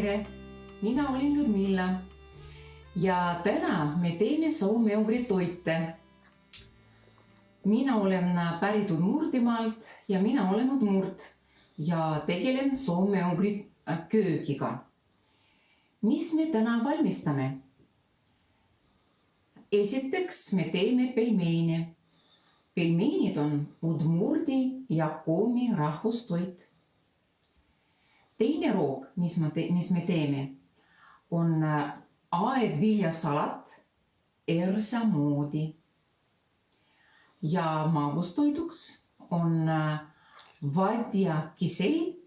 Tere! Mina olen Ludmilla ja täna me teeme soome-ugri toite. Mina olen päritud Murdimaalt ja mina olen Udmurt ja tegelen soome-ugri köögiga. Mis me täna valmistame? Esiteks me teeme pelmeene. Pelmeenid on Udmurdi ja Koomi rahvustoit. Teine roog, mis me teeme, on aedviljasalat ersa moodi. Ja magustoiduks on vadja kisel,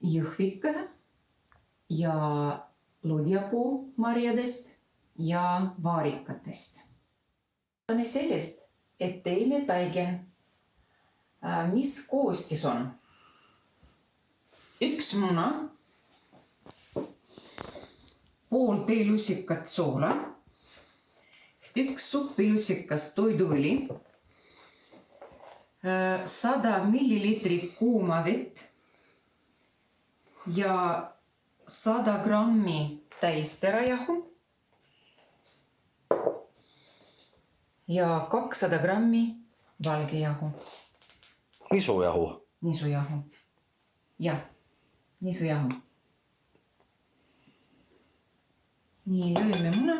jõhvika ja lodjapuu marjadest ja vaarikatest. Alustame sellest, et teeme taigen. Mis koostis on? 1 muna, pool teelusikat soola, 1 suppilusikas toiduõli, 100 millilitrit kuuma vett ja 100 grammi täisterajahu ja 200 grammi valgejahu. Nisujahu. Nisujahu. Jah. Nisujahu. Nii, lööme muna.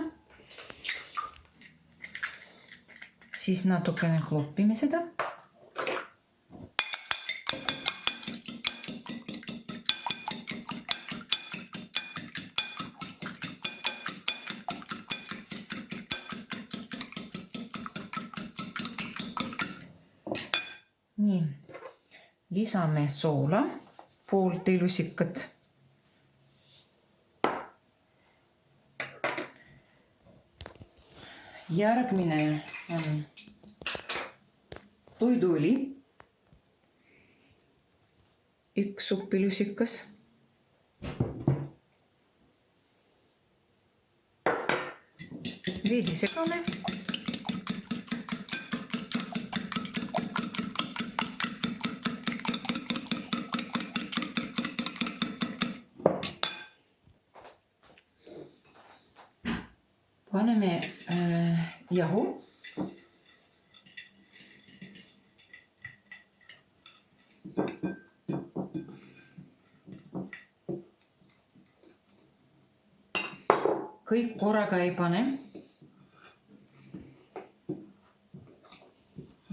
Siis natukene kloppime seda. Nii, lisame soola. Pool teelusikat. Järgmine on toiduõli. 1 suppilusikas. Veidi segame. Paneme jahu. Kõik korraga ei pane.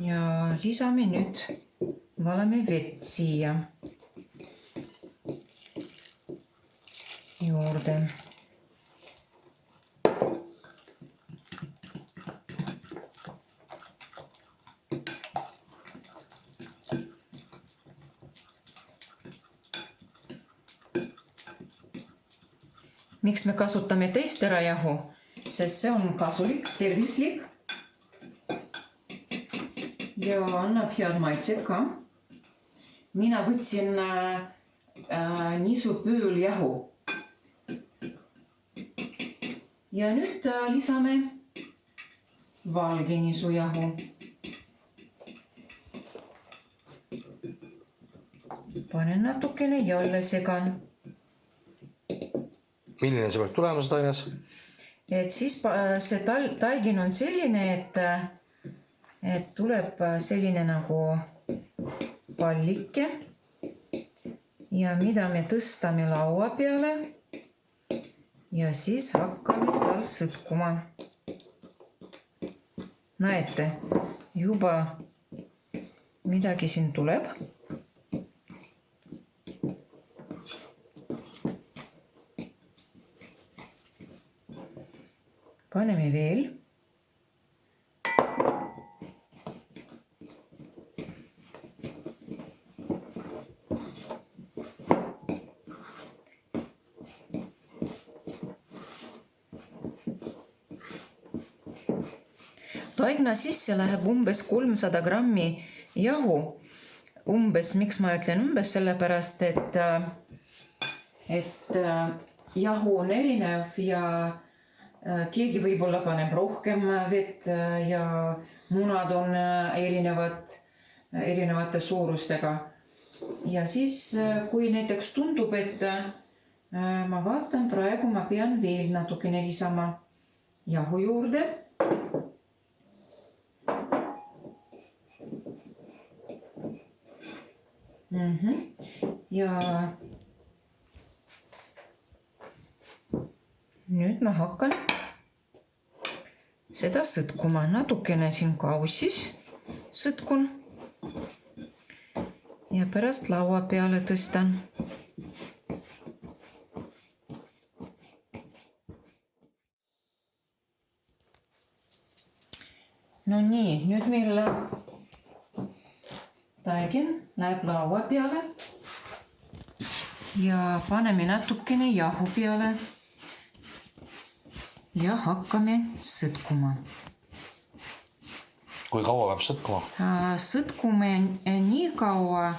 Ja lisame nüüd valame vett siia juurde. Miks me kasutame teisterajahu? Sest see on kasulik, tervislik ja annab head maitset ka. Mina võtsin nisupööljahu. Ja nüüd lisame valge nisujahu. Panen natukene jälle segan. Milline see peab tulema seda aines? Et siis see taigin on selline, et tuleb selline nagu pallike ja mida me tõstame laua peale ja siis hakkame seal sõtkuma. Näete, juba midagi siin tuleb. Paneme veel. Taigna sisse läheb umbes 300 grammi jahu. Umbes, miks ma ütlen umbes, sellepärast, et jahu on erinev ja keegi võib-olla paneb rohkem vett ja munad on erinevate suurustega. Ja siis, kui näiteks tundub, et Ma vaatan praegu, ma pean veel natukene lisama jahu juurde. Ja nüüd ma hakkan seda sõtkuma. Natukene siin kausis sõtkun ja pärast laua peale tõstan. No nii, nüüd meil taigin läheb laua peale ja paneme natukene jahu peale ja hakkame sõtkuma. Kui kaua peab sõtkuma? Sõtkume nii kaua,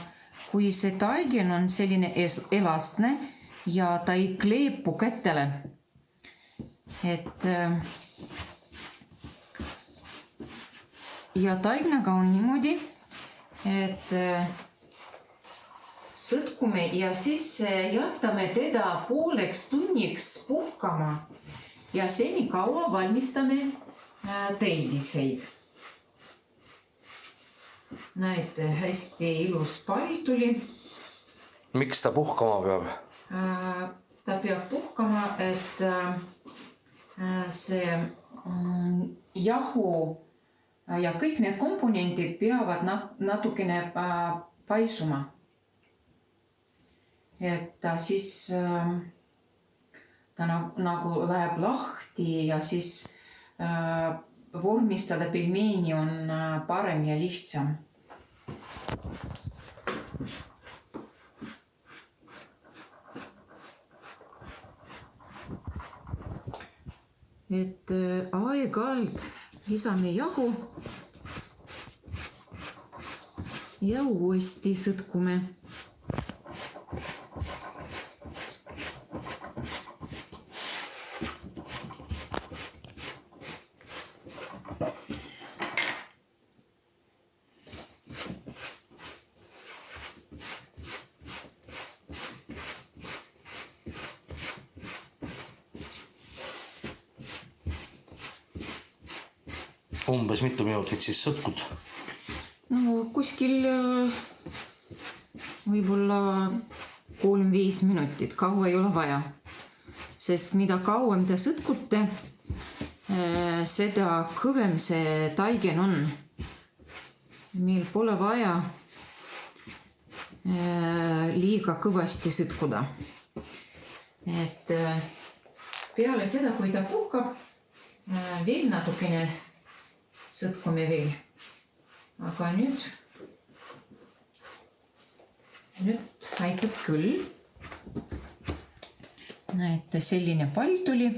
kui see taigin on selline elastne ja ta ei kleepu kätele. Ja taignaga on niimoodi, et sõtkume ja siis jätame teda pooleks tunniks puhkama ja seni kaua valmistame täidiseid. Näete, hästi ilus pall tuli. Miks ta puhkama peab? Ta peab puhkama, et see jahu ja kõik need komponendid peavad natukene paisuma. Et ta siis ta nagu läheb lahti ja siis vormistada pelmeeni on parem ja lihtsam. Et aeg-ajalt lisame jahu ja uuesti sõtkume. Umbes mitu minutit siis sõtkud? No kuskil võib-olla 3-5 minutit, kaua ei ole vaja. Sest mida kauem te sõtkute, seda kõvem see taigen on. Meil pole vaja liiga kõvasti sõtkuda. Et peale seda, kui ta puhkab, veel natukene sõtkume veel. Aga nüüd aitab küll. Näete, selline pall tuli.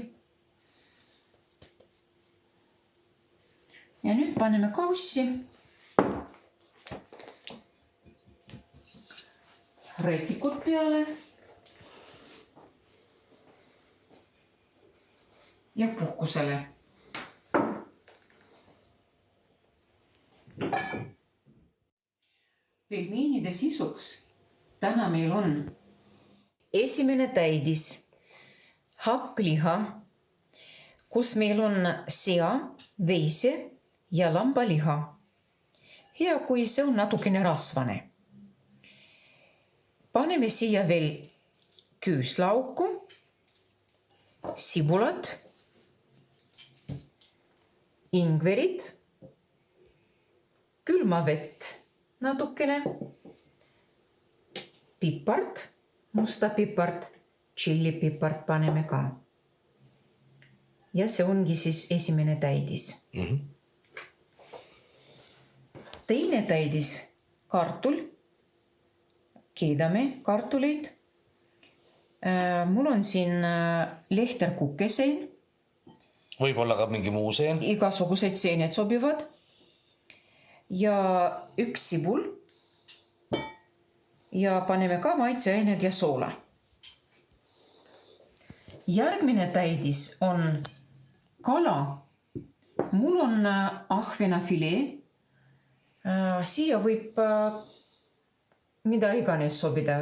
Ja nüüd paneme kaussi. Rätikud peale. Ja puhkusele. Pelmeenide sisuks täna meil on esimene täidis hakkliha, kus meil on sea, veise ja lambaliha. Hea, kui see on natukene rasvane. Paneme siia veel küüslauku, sibulat, ingverit, külmavett natukene, pipart, musta pipart, tšillipipart paneme ka. Ja see ongi siis esimene täidis. Teine täidis, kartul. Keedame kartuleid. Mul on siin lehterkukesein. Võib-olla ka mingi muu seen. Igasugused seened sobivad. Ja üks sibul ja paneme ka maitseained ja soola. Järgmine täidis on kala. Mul on ahvenafilee. Siia võib mida iganes sobida,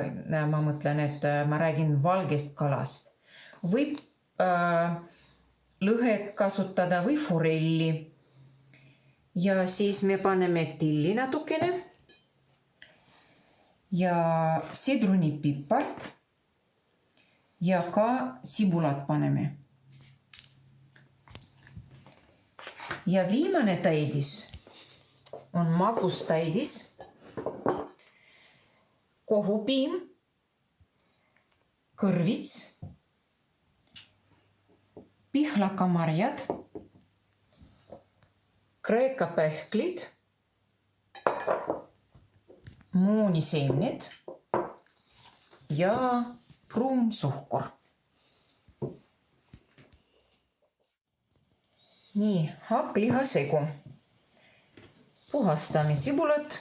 ma mõtlen, et ma räägin valgest kalast. Võib lõhet kasutada või forelli. Ja siis me paneme tilli natukene ja sidrunipipart ja ka sibulat paneme. Ja viimane täidis on magustäidis, kohupiim, kõrvits, pihlakamarjad, kreekapähklid, mooniseemned ja pruunsuhkur. Nii, hakklihasegu. Puhastame sibulat.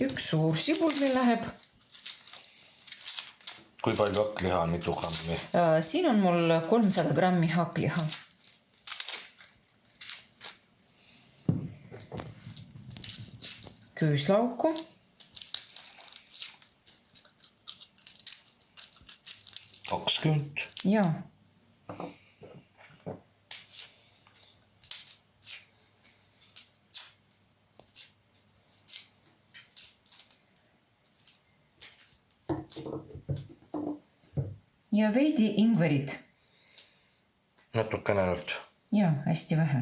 Üks suur sibul meil läheb. Kui palju hakkliha on, mitu grammi? Siin on mul 300 grammi hakkliha. Küüslauku. Kakskümmend. Jaa. Ja veidi ingverit. Natukene ainult. Jaa, hästi vähe.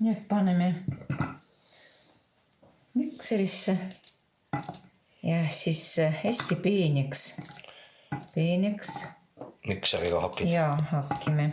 Nüüd paneme mikserisse ja siis hästi peeneks. Mikseriga hakid. Ja hakkime.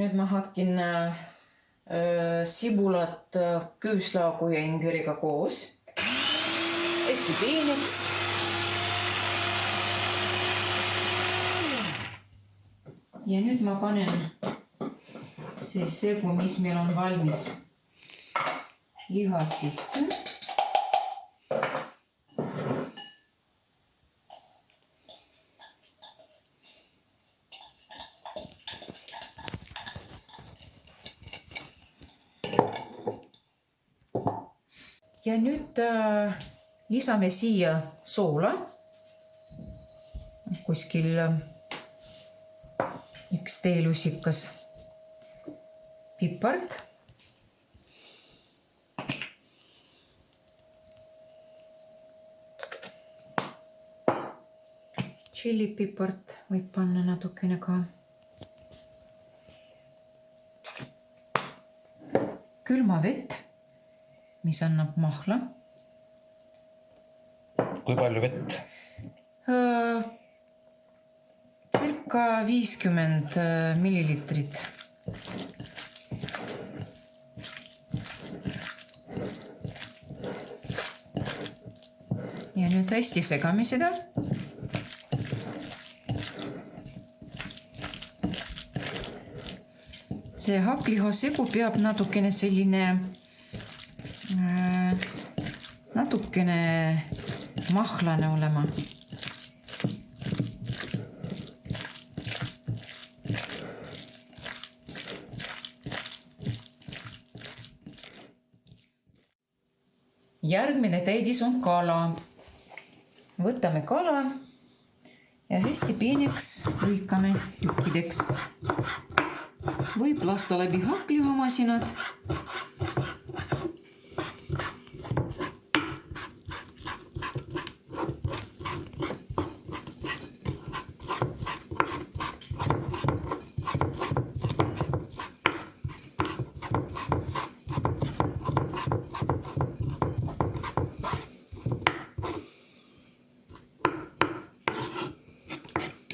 Nüüd ma hakkin sibulat küüslaugu ja ingveriga koos. Hästi peeneks. Ja nüüd ma panen see segu, mis meil on valmis liha sisse. Ja nüüd lisame siia soola, kuskil üks teelusikas, pipart, tšillipipart võib panna natukene ka, külmavett, mis annab mahla. Kui palju vett? Circa 50 millilitrit. Ja nüüd hästi segame seda. See hakklihasegu peab natukene selline natukene mahlane olema. Järgmine täidis on kala. Võtame kala ja hästi pieneks lõikame tükkideks. Võib lasta läbi hakklihamasinad.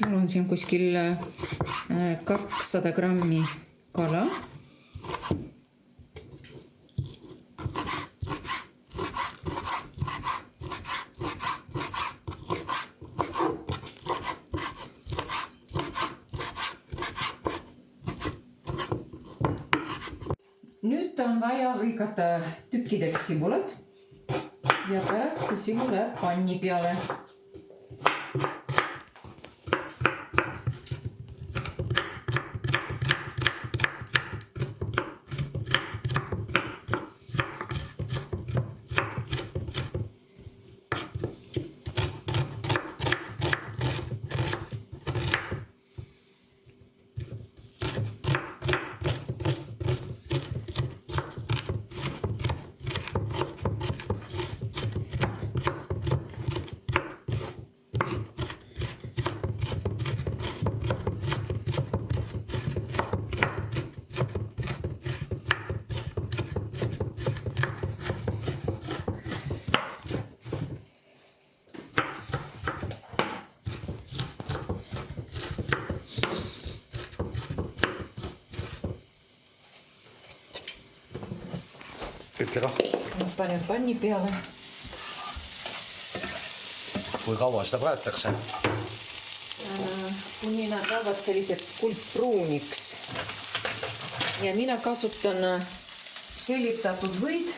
Mul on siin kuskil 200 grammi kala. Nüüd on vaja lõigata tükkideks sibulat ja pärast see sibul läheb panni peale. Ütle kah. Panen panni peale. Kui kaua seda praetakse? Kuni nad saavad sellised kuldpruuniks. Ja mina kasutan selitatud võid.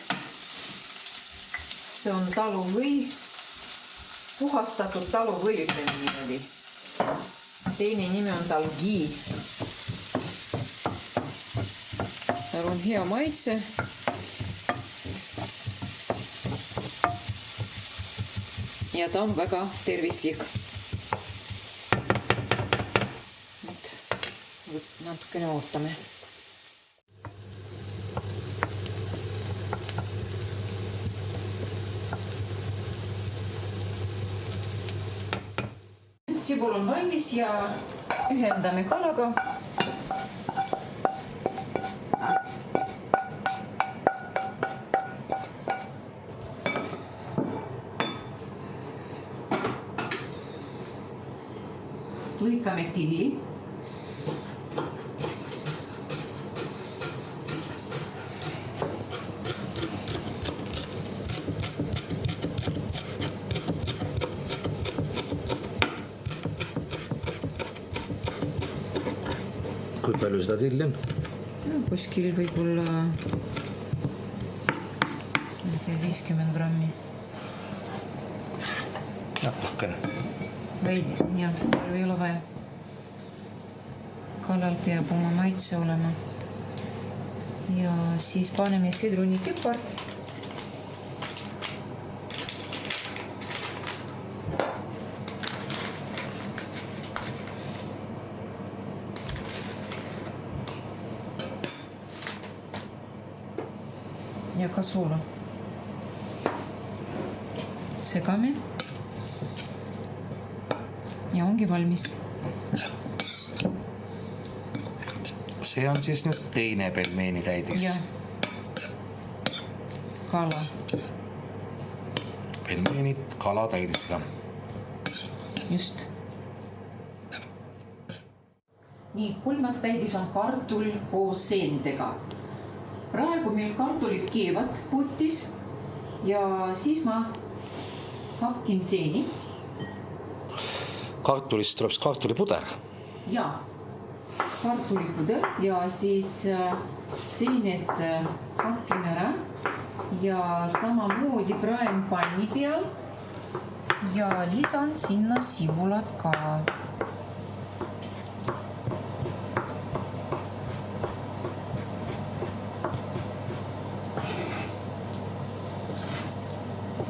See on taluvõi. Puhastatud taluvõi, ütleme niimoodi. Teine nimi on talgi. Tal on hea maitse. Ja ta on väga tervislik. Nüüd natukene ootame. Sibul on valmis ja ühendame kalaga. Lõikame tilli. Kui palju seda tilli on? Kuskil võib-olla 50 grammi. Natukene. Veidi, jah, palju ei ole vaja. Kalal peab oma maitse olema. Ja siis paneme sidrunikipar. Ja ka soola. Segame. Ja ongi valmis. See on siis nüüd teine pelmeeni täidis. Ja. Kala. Pelmeenid kala täidisega. Just. Nii, kolmas täidis on kartul koos seentega. Praegu meil kartulid keevad potis ja siis ma hakkin seeni. Kartulist tuleb kartulipuder. Ja, kartulipuder ja siis seened hakin ära ja samamoodi praen panni peal ja lisan sinna sibulat ka.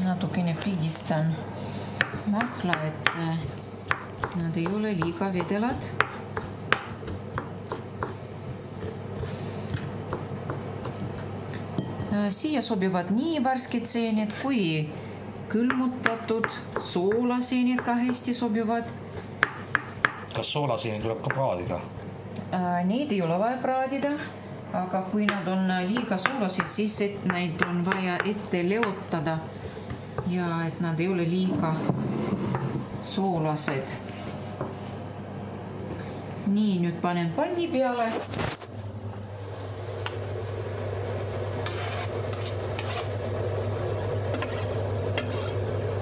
Natukene pidistan mahla, et nad ei ole liiga vedelad. Siia sobivad nii värsked seened kui külmutatud soolaseened ka hästi sobivad. Kas soolaseeni tuleb ka praadida? Neid ei ole vaja praadida, aga kui nad on liiga soolased, siis neid on vaja ette leotada ja et nad ei ole liiga soolased. nii, nüüd panen panni peale.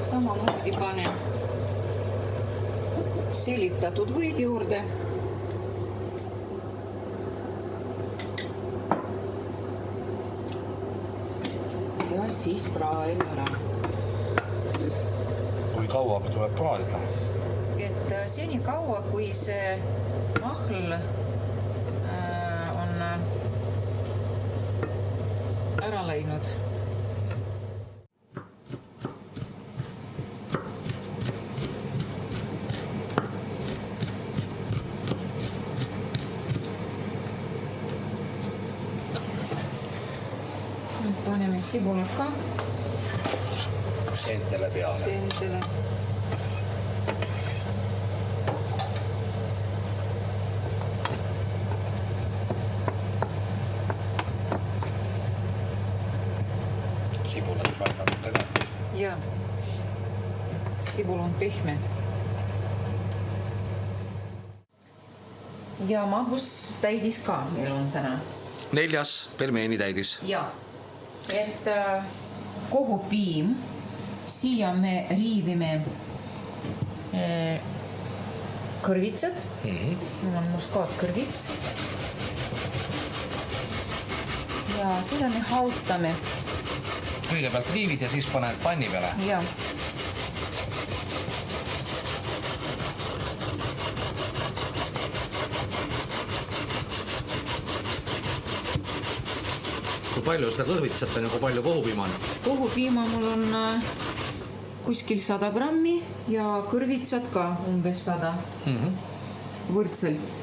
Samamoodi panen selitatud võid juurde. Ja siis praen ära. Kui kaua tuleb praadida? Et seni kaua, kui see mahl on ära läinud. Nüüd paneme sibulat ka Seentele peale. seentele. Sibulat peab natuke ka. Ja sibul on pehme. Ja magustäidis ka meil on täna. 4. pelmeeni täidis. Ja, et kohupiim, siia me riivime kõrvitsad. Mul on muskaatkõrvits. Ja seda me hautame. Kõigepealt riivid ja siis paned panni peale. Ja. Kui palju seda kõrvitsat on ja kui palju kohupiima on? Kohupiima mul on kuskil 100 grammi ja kõrvitsad ka umbes 100 võrdselt.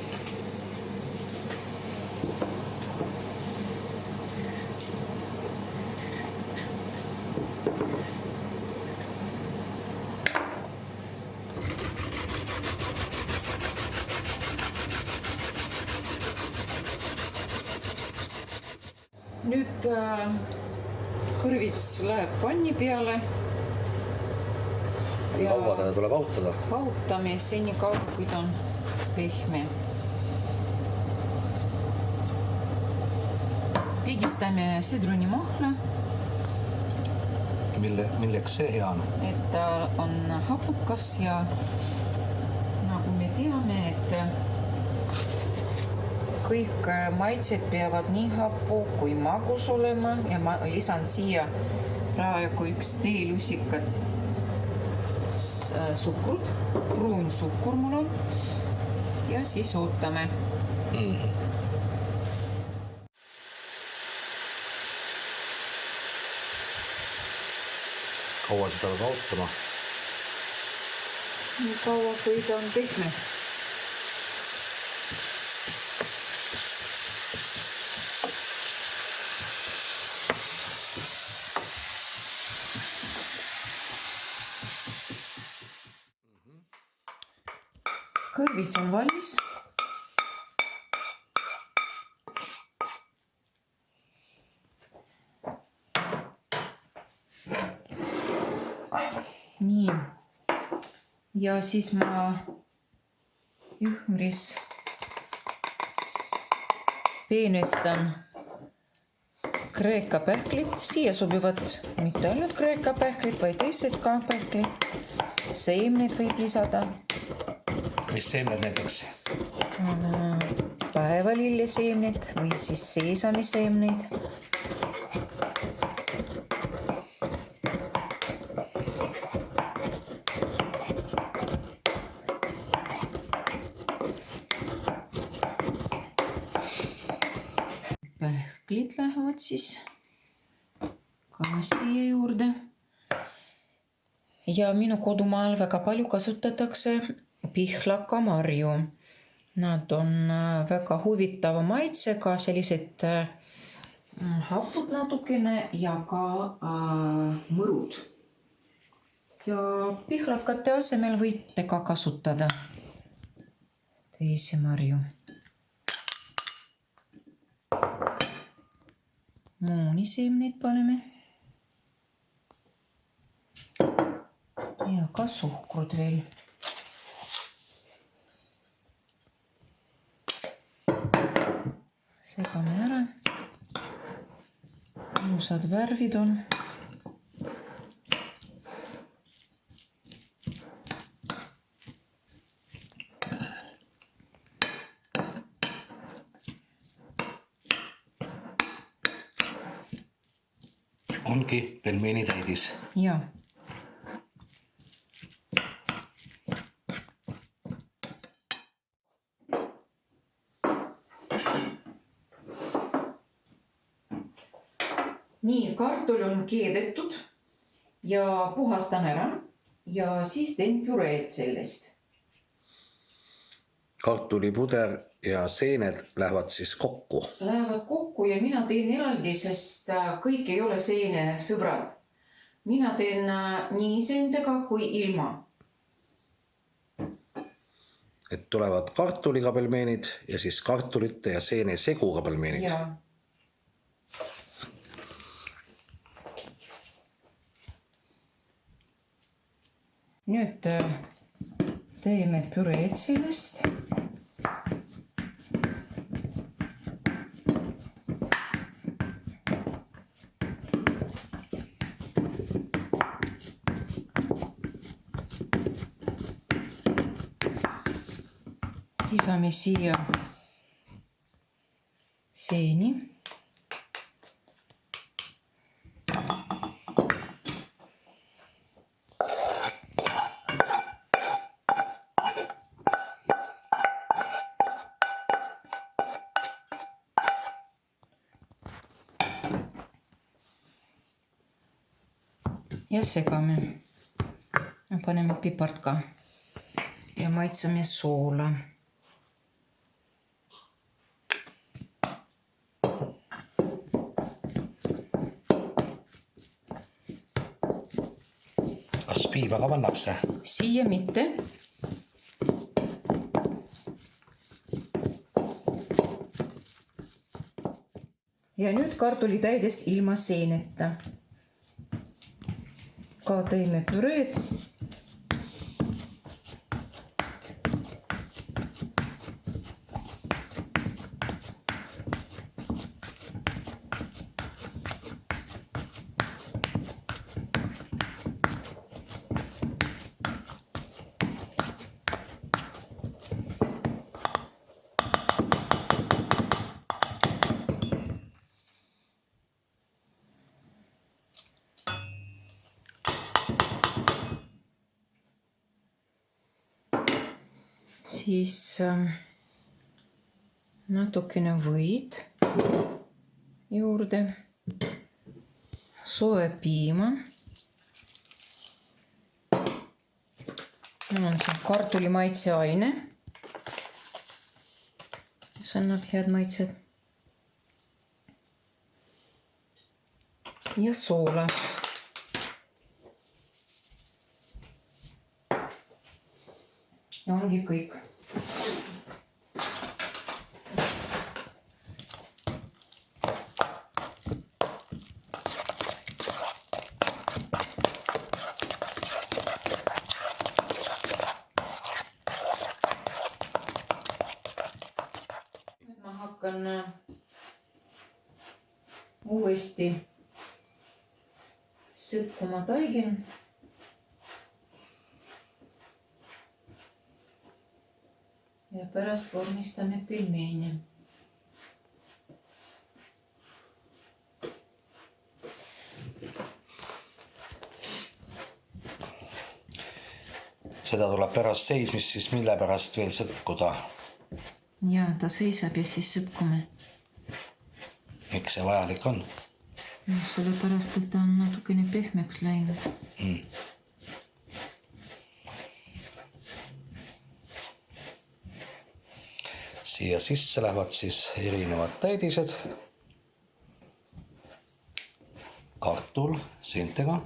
Nüüd kõrvits läheb panni peale. Kui kaua teda tuleb hautada? Hautame seni kaua, kui ta on pehme. Pigistame sidrunimahla. Milleks see hea on? Et ta on hapukas ja nagu me teame, et kõik maitsed peavad nii hapu kui magus olema ja ma lisan siia praegu 1 teelusikat suhkrut, pruunsuhkur mul on ja siis ootame. Kaua seda peab hautama? Nii kaua, kui ta on pehme. Kõrvits on valmis. Nii. Ja siis ma juhmris peenestan kreeka pähklit. Siia sobivad mitte ainult kreeka pähklit, vaid teised ka pähklit. Seemned võib lisada. Mis seemned näiteks? Päevalilleseemned või siis seesamiseemneid. Pähklid lähevad siis ka siia juurde. Ja minu kodumaal väga palju kasutatakse pihlakamarju. Nad on väga huvitava maitsega, sellised hapud natukene ja ka mõrud. Ja pihlakate asemel võite ka kasutada teisi marju. Mooniseemneid paneme. Ja ka suhkrut veel. segame ära. Ilusad värvid on. Ongi pelmeenitäidis. Ja. Nii, kartul on keedetud ja puhastan ära ja siis teen püreed sellest. Kartulipuder ja seened lähevad siis kokku. Lähevad kokku ja mina teen eraldi, sest kõik ei ole seene sõbrad. Mina teen nii seentega kui ilma. Et tulevad kartuliga pelmeenid ja siis kartulite ja seene seguga pelmeenid. Ja. Nüüd teeme püreed sellest. Lisame siia seeni. Ja segame. Ja paneme pipart ka. Ja maitsame soola. Kas piima ka pannakse? Siia mitte. Ja nüüd kartulitäides ilma seeneta. Ka teeme püreed. Siis natukene võid juurde, soe piima. Mul on siin kartuli maitseaine, mis annab head maitsed. Ja soola. Ja ongi kõik. Nüüd ma hakkan uuesti sõtkuma taigin. Ja pärast vormistame pelmeeni. Seda tuleb pärast seismist siis mille pärast veel sõtkuda? Ja ta seisab ja siis sõtkume. Miks see vajalik on? No, sellepärast, et ta on natukene pehmeks läinud. Siia sisse lähevad siis erinevad täidised. Kartul seentega,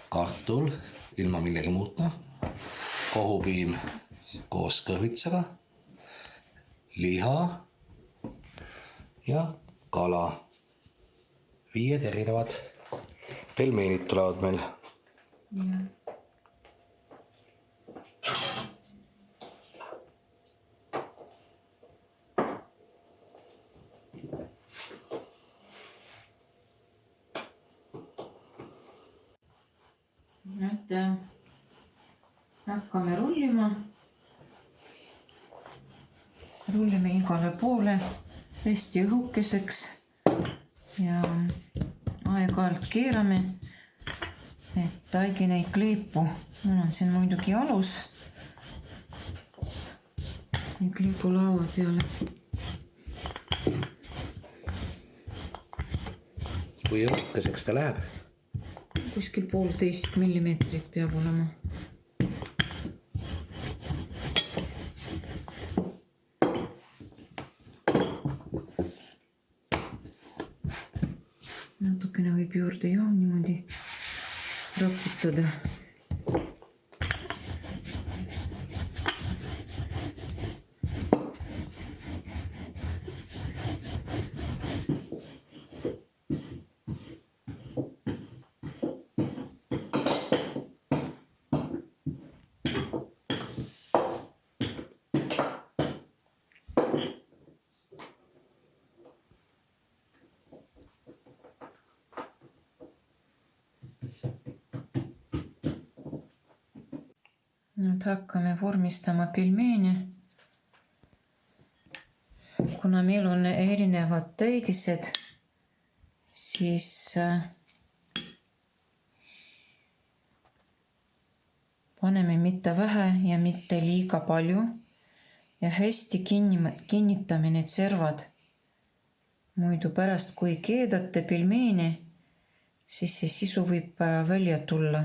kartul ilma millegi muutma, kohupiim koos kõrvitsaga, liha ja kala. 5 erinevad pelmeenid tulevad meil. Ja. nüüd hakkame rullima. Rullime igale poole hästi õhukeseks ja aeg-ajalt keerame, et taigin ei kleepu. Mul on siin muidugi alus. Ei kleepu laua peale. Kui õhukeseks ta läheb? Kuskil 1,5 millimeetrit peab olema. Natukene võib juurde niimoodi raputada. Nüüd hakkame vormistama pelmeene. Kuna meil on erinevad täidised, siis paneme mitte vähe ja mitte liiga palju ja hästi kinnitame need servad. Muidu pärast, kui keedate pelmeene, siis see sisu võib välja tulla.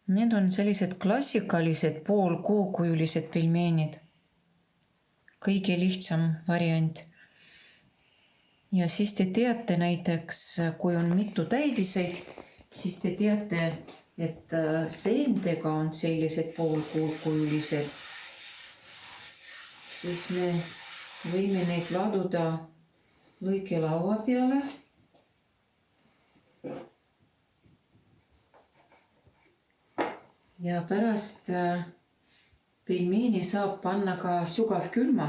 Need on sellised klassikalised poolkuukujulised pelmeenid. Kõige lihtsam variant. Ja siis te teate näiteks, kui on mitu täidiseid, siis te teate, et seentega on sellised poolkuukujulised. Siis me võime neid laduda lõikelaua peale. Ja pärast pelmeeni saab panna ka sügavkülma.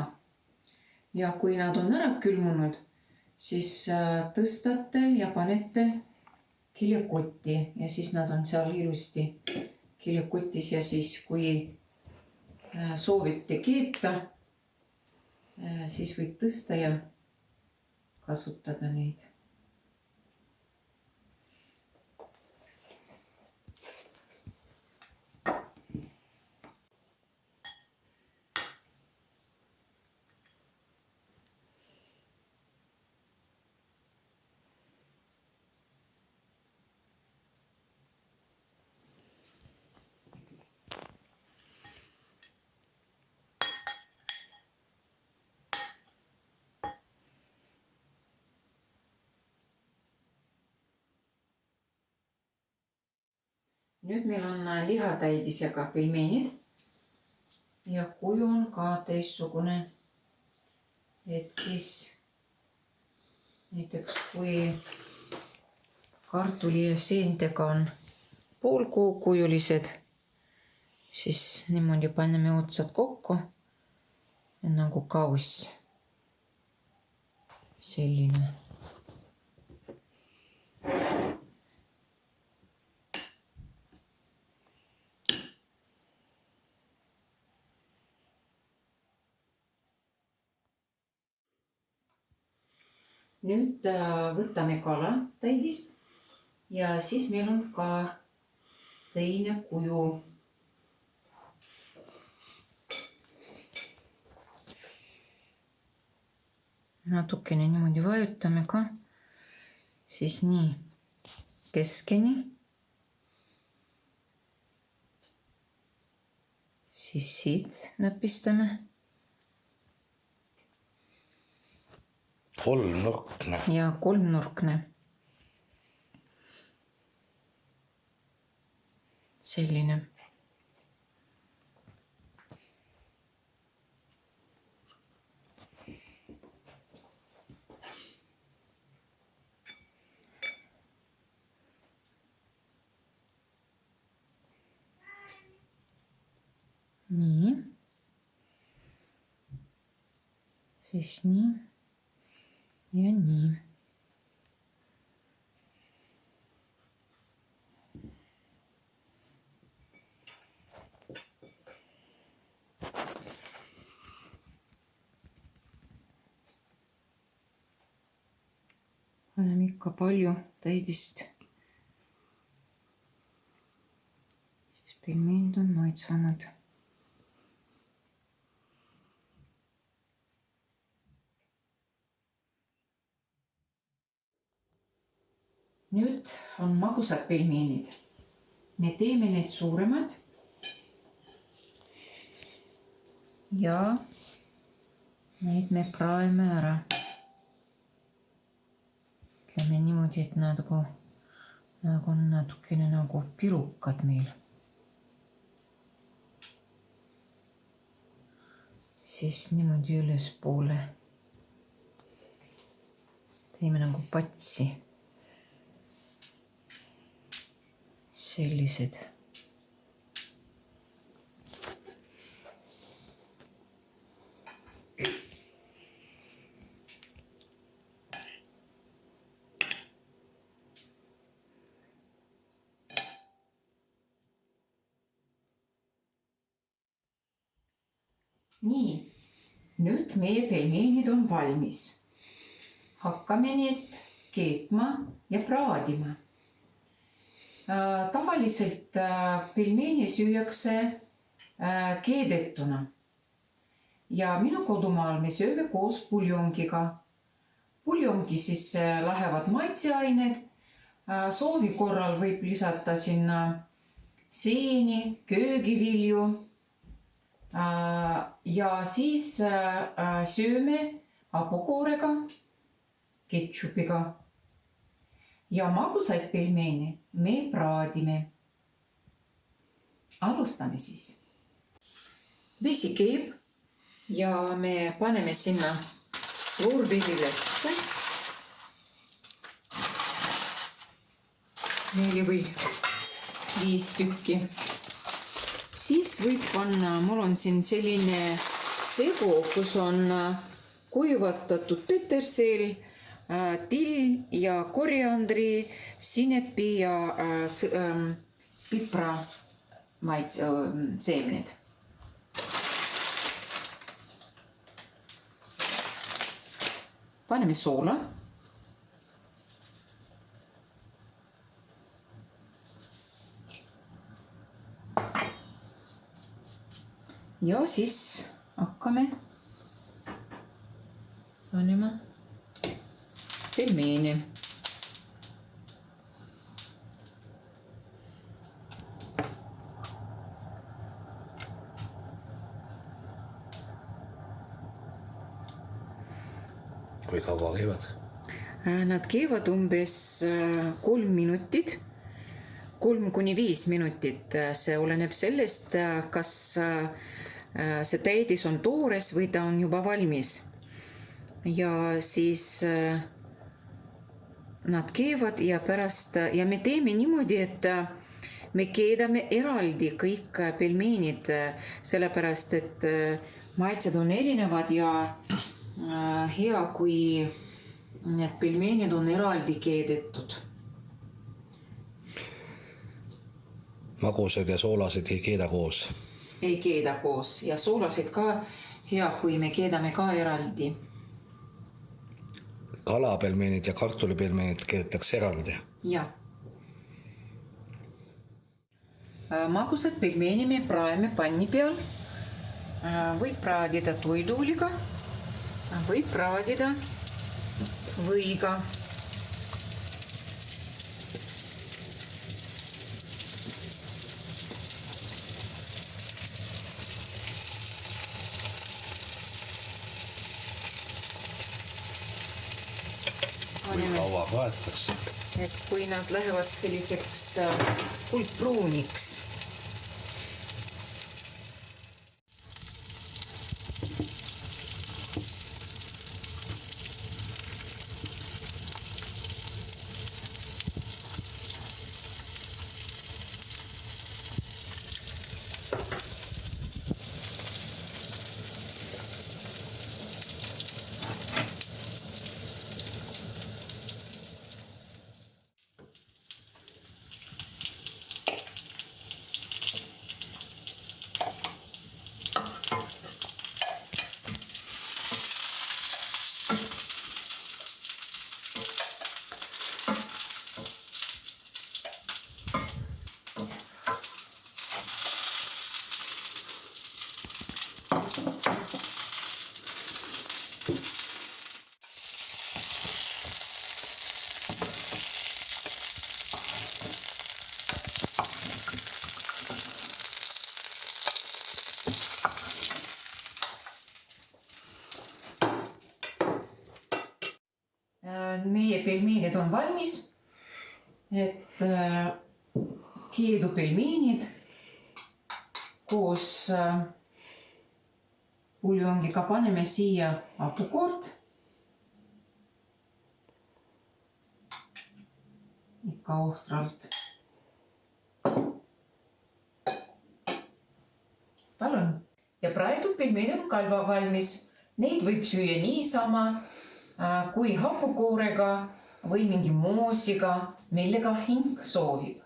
Ja kui nad on ära külmunud, siis tõstate ja panete kilekotti. Ja siis nad on seal ilusti kilekotis. Ja siis kui soovite keeta, siis võib tõsta ja kasutada neid. Nüüd meil on lihatäidisega pelmeenid ja kuju on ka teistsugune. Et siis näiteks kui kartuli ja seentega on poolkuukujulised, siis niimoodi paneme otsad kokku nagu kauss. Selline. Nüüd võtame kala täidist ja siis meil on ka teine kuju. Natukene niimoodi vajutame ka. Siis nii keskeni. Siis siit näpistame. Kolmnurkne. Ja kolmnurkne. Selline. Nii. Siis nii. Ja nii. paneme ikka palju täidist. Siis pelmeenid on maitsvamad. Nüüd on magusad pelmeenid. Me teeme need suuremad. Ja neid me praeme ära. Ütleme niimoodi, et nagu on natukene nagu pirukad meil. Siis niimoodi ülespoole. Teeme nagu patsi. Sellised. Nii, nüüd meie pelmeenid on valmis. Hakkame need keetma ja praadima. Tavaliselt pelmeeni süüakse keedetuna. Ja minu kodumaal me sööme koos puljongiga. Puljongi siis lähevad maitseained. Soovi korral võib lisata sinna seeni, köögivilju. Ja siis sööme hapukoorega, ketšupiga. Ja magusaid pelmeene me praadime. Alustame siis. Vesi keeb ja me paneme sinna loorbeerilehte. 4 või 5 tükki. Siis võib panna, mul on siin selline segu, kus on kuivatatud petersel, till ja koriandri, sinepi ja pipra seemned. Paneme soola. Ja siis hakkame panema pelmeene. Kui kaua keevad? Nad keevad umbes 3 minutit, 3–5 minutit. See oleneb sellest, kas see täidis on toores või ta on juba valmis. Ja siis nad keevad ja pärast, ja me teeme niimoodi, et me keedame eraldi kõik pelmeenid, sellepärast, et maitsed on erinevad ja hea, kui need pelmeenid on eraldi keedetud. Magusad ja soolased ei keeda koos? Ei keeda koos ja soolased ka hea, kui me keedame ka eraldi. Kalapelmeenid ja kartulipelmeenid keedetakse eraldi? Ja. Magusad pelmeeni me praeme panni peal. Võib praadida toiduuliga, võib praadida võiga. Kui kaua praetakse? Et kui nad lähevad selliseks kuldpruuniks. meie pelmeenid on valmis. Et keedupelmeenid koos puljongiga paneme siia hapukoort. Ikka ohtralt. Palun. Ja praegu pelmeenid on kalva valmis. Neid võib süüa niisama kui hapukoorega või mingi moosiga, millega hing soovib.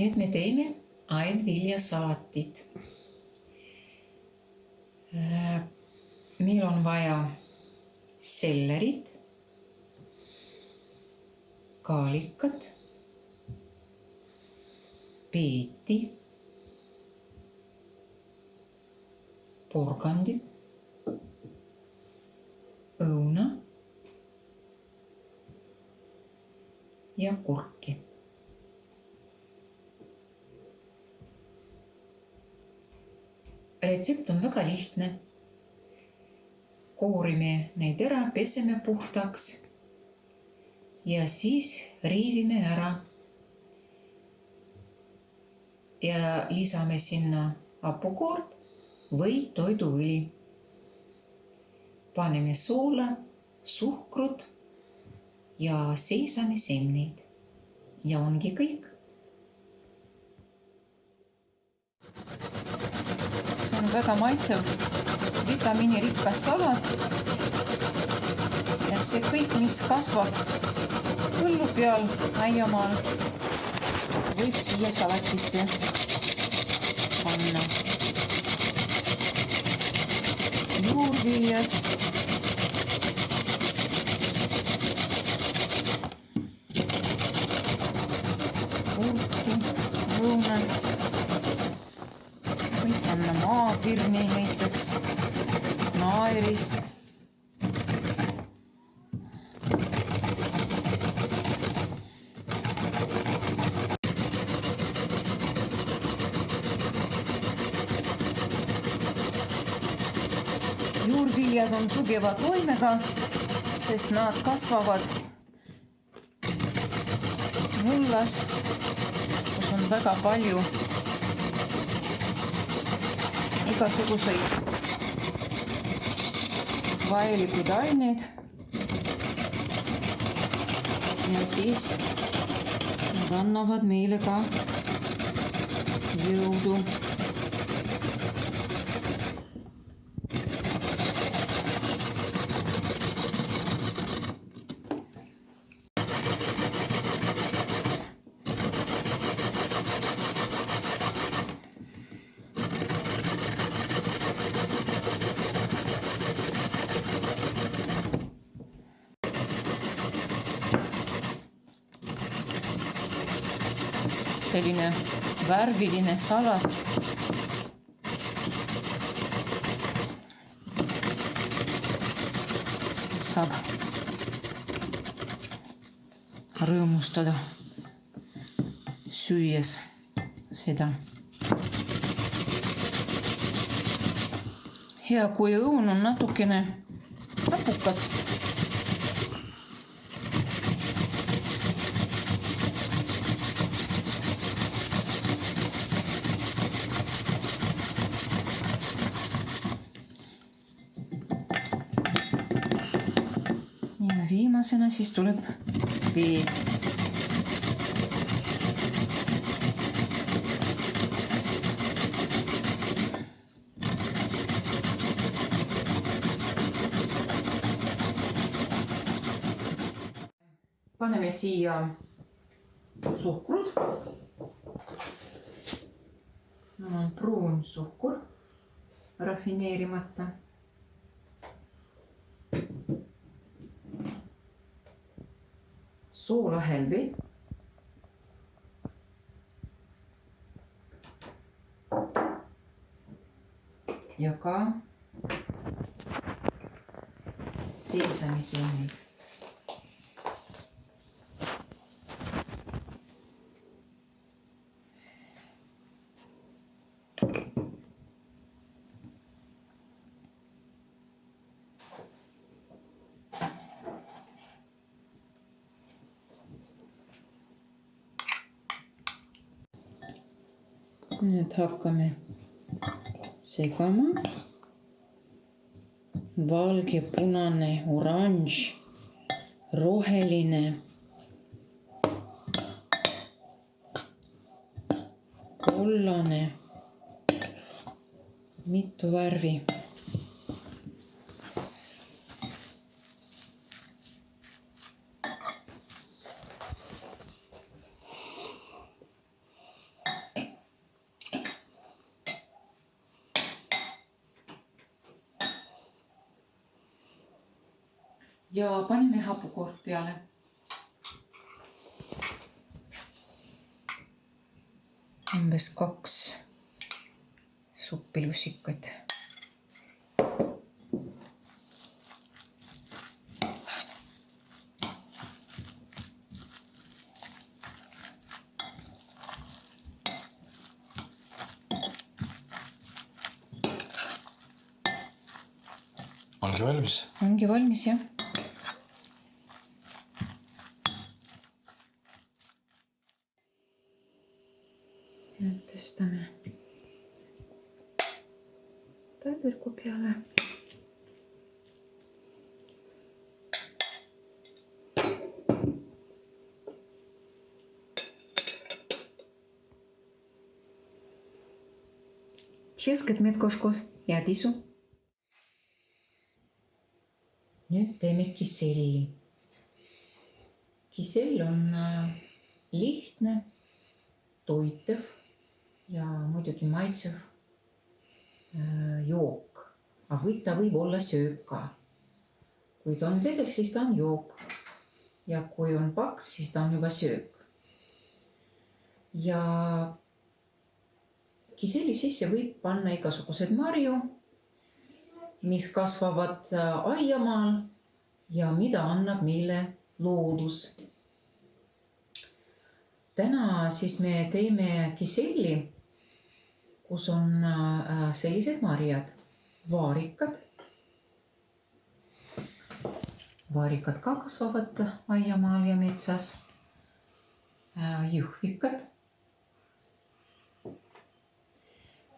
Nüüd me teeme aedviljasalatit. Meil on vaja sellerit, kaalikat, peeti, porgandit, õuna ja kurki. Retsept on väga lihtne. Koorime neid ära, peseme puhtaks ja siis riivime ära. Ja lisame sinna hapukoort või toiduõli. Paneme soola, suhkrut ja seesamisemneid. Ja ongi kõik. See on väga maitsev, vitamiinirikas salat. Ja see kõik, mis kasvab põllu peal, aiamaal, võib siia salatisse panna. Juurviljad. Kurki, õunad. Võib panna maapirni näiteks, naerist. Juurviljad on tugeva toimega, sest nad kasvavad mullas, kus on väga palju igasuguseid vajalikud aineid. Ja siis nad annavad meile ka jõudu. Selline värviline salat. Saab rõõmustada süües seda. Hea, kui õun on natukene hapukas. Viimasena siis tuleb peed. Paneme siia suhkrut. On pruun suhkur, rafineerimata. Soolahelvi. Ja ka seesamisemneid. Nüüd hakkame segama. Valge, punane, oranž, roheline, kollane, mitu värvi. Ja panime hapukoort peale. Umbes 2 suppilusikat. Ongi valmis? Ongi valmis, jah. Nüüd tõstame taldriku peale. Česket metkoškos ja tisu. Nüüd teeme kiselli. Kisell on lihtne, toitev ja muidugi maitsev jook. Aga ta võib olla söök ka. Kui ta on vedel, siis ta on jook. Ja kui on paks, siis ta on juba söök. Ja kiselli sisse võib panna igasugused marju, mis kasvavad aiamaal ja mida annab meile loodus. Täna siis me teeme kiselli, kus on sellised marjad. Vaarikad. Vaarikad ka kasvavad aiamaal ja metsas. Jõhvikad.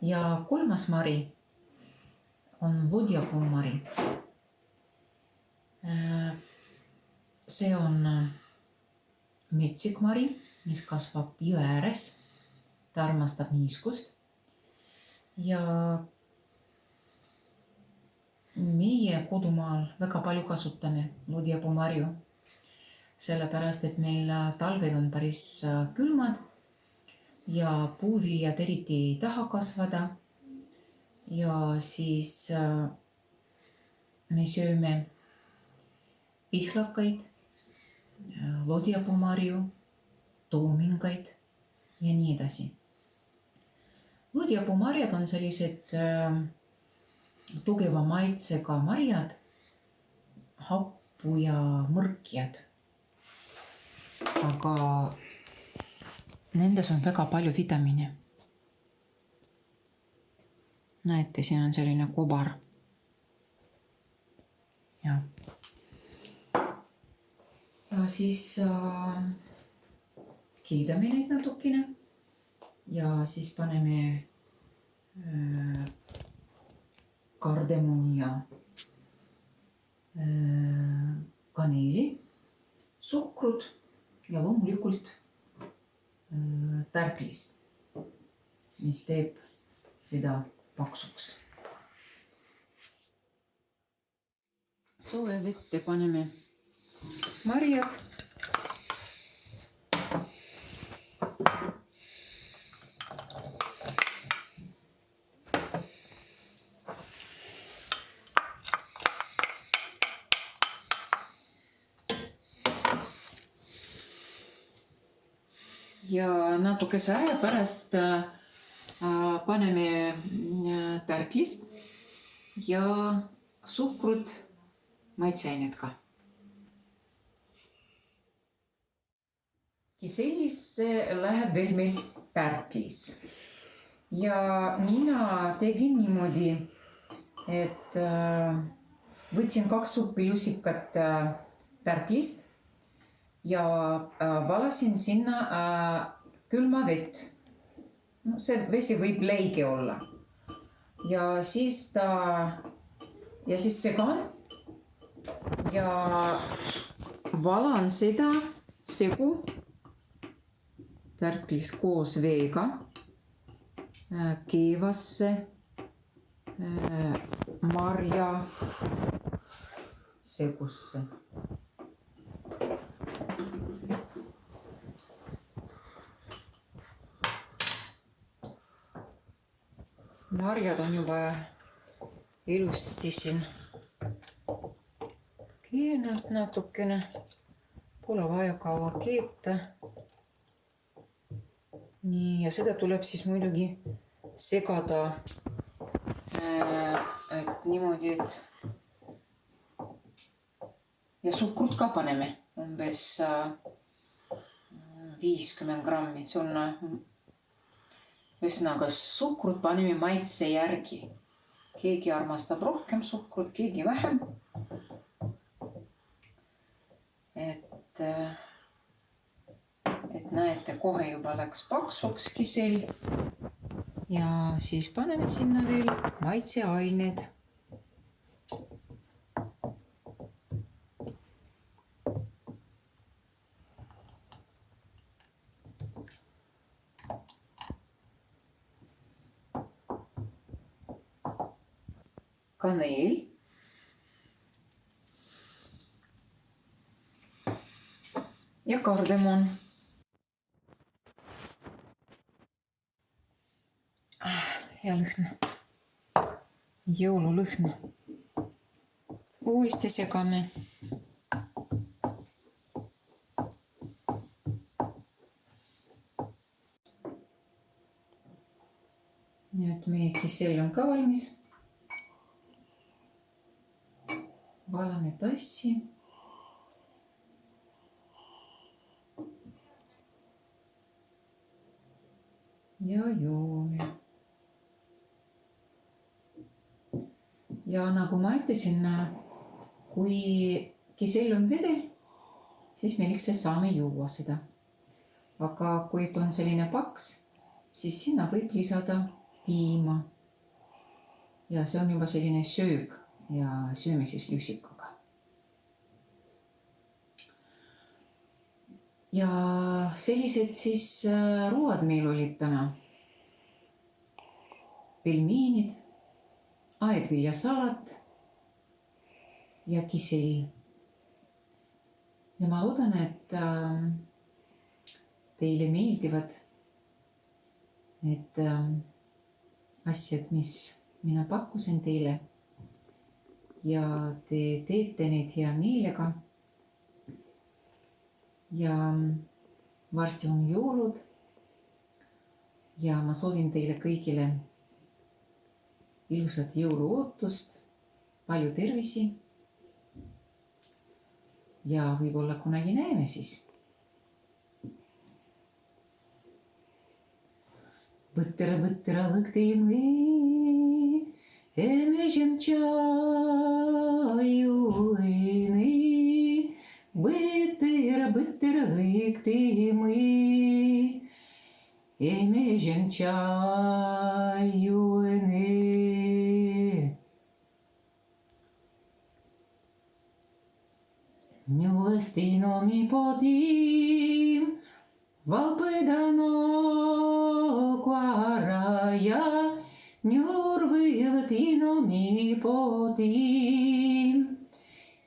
Ja 3. mari on lodjapuumari. See on metsik mari, mis kasvab jõe ääres. Ta armastab niiskust. Ja meie kodumaal väga palju kasutame lodjapuumarju. Sellepärast, et meil talved on päris külmad ja puuviljad eriti ei taha kasvada. Ja siis me sööme pihlakaid, lodjapuumarju, toomingaid ja nii edasi. Lodjapuumarjad on sellised tugeva maitsega marjad, happu ja mõrkjad. Aga nendes on väga palju vitamiine. Näete, siin on selline kobar. Ja siis kiidame neid natukene ja siis paneme kardemoni ja kaneeli, suhkrut ja loomulikult tärklist, mis teeb seda paksuks. Soe vette paneme marjad. Ja natukese aja pärast paneme tärklist ja suhkrut, maitseainet ka. Kisellisse läheb veel meil tärklis. Ja mina tegin niimoodi, et võtsin 2 suppilusikat tärklist ja valasin sinna külma vett. no see vesi võib leige olla. Ja siis segan ja valan seda segu tärklis koos veega keevasse marja segusse. Marjad on juba ilusti siin keenud natukene. Pole vaja kaua keeta. Nii, ja seda tuleb siis muidugi segada et niimoodi, et ja suhkrut ka paneme umbes 50 grammi. See on ühesõnaga suhkrut paneme maitse järgi. Keegi armastab rohkem suhkrut, keegi vähem. Et näete, kohe juba läks paksuks kisel. Ja siis paneme sinna veel maitseained. Kaneel ja kardemon. Hea lõhn. Jõululõhn. Uuesti segame. Nii et meie kisel on ka valmis. Valame tassi. Ja joome. Ja nagu ma ütlesin, kui kisel on vedel, siis me lihtsalt saame juua seda. Aga kui on selline paks, siis sinna võib lisada piima. Ja see on juba selline söög. Ja sööme siis lusikaga. Ja sellised siis ruoad meil olid täna. Pelmeenid, aedviljasalat ja kisel. Ja ma loodan, et teile meeldivad need asjad, mis mina pakkusin teile. Ja te teete neid hea meelega. Ja varsti on jõulud. Ja ma soovin teile kõigile ilusat jõuluootust, palju tervisi. Ja võib-olla kunagi näeme siis. Võttera lõkti mõi, emежем чаюны. Võttera lõkti mõi, emежем чаюны. Mjolestino mi podim, valpedano guaraja, njurviltino mi podim,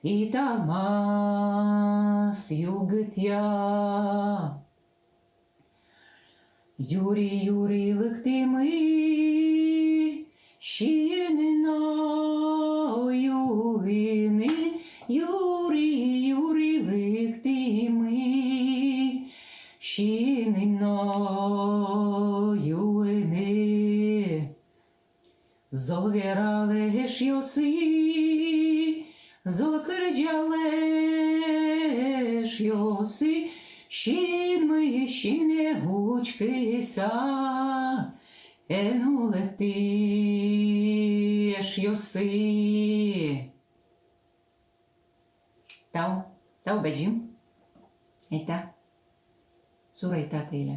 italmas jugtja. Juri lõkti mõi, šienina juhini, Juri lõkti mõi, šienina juhini. Zolveraleš josi, zolkrdjaleš josi, šime hučki sa, enuletieš josi. Tau beijinho. Aitäh. Suur aitäh teile.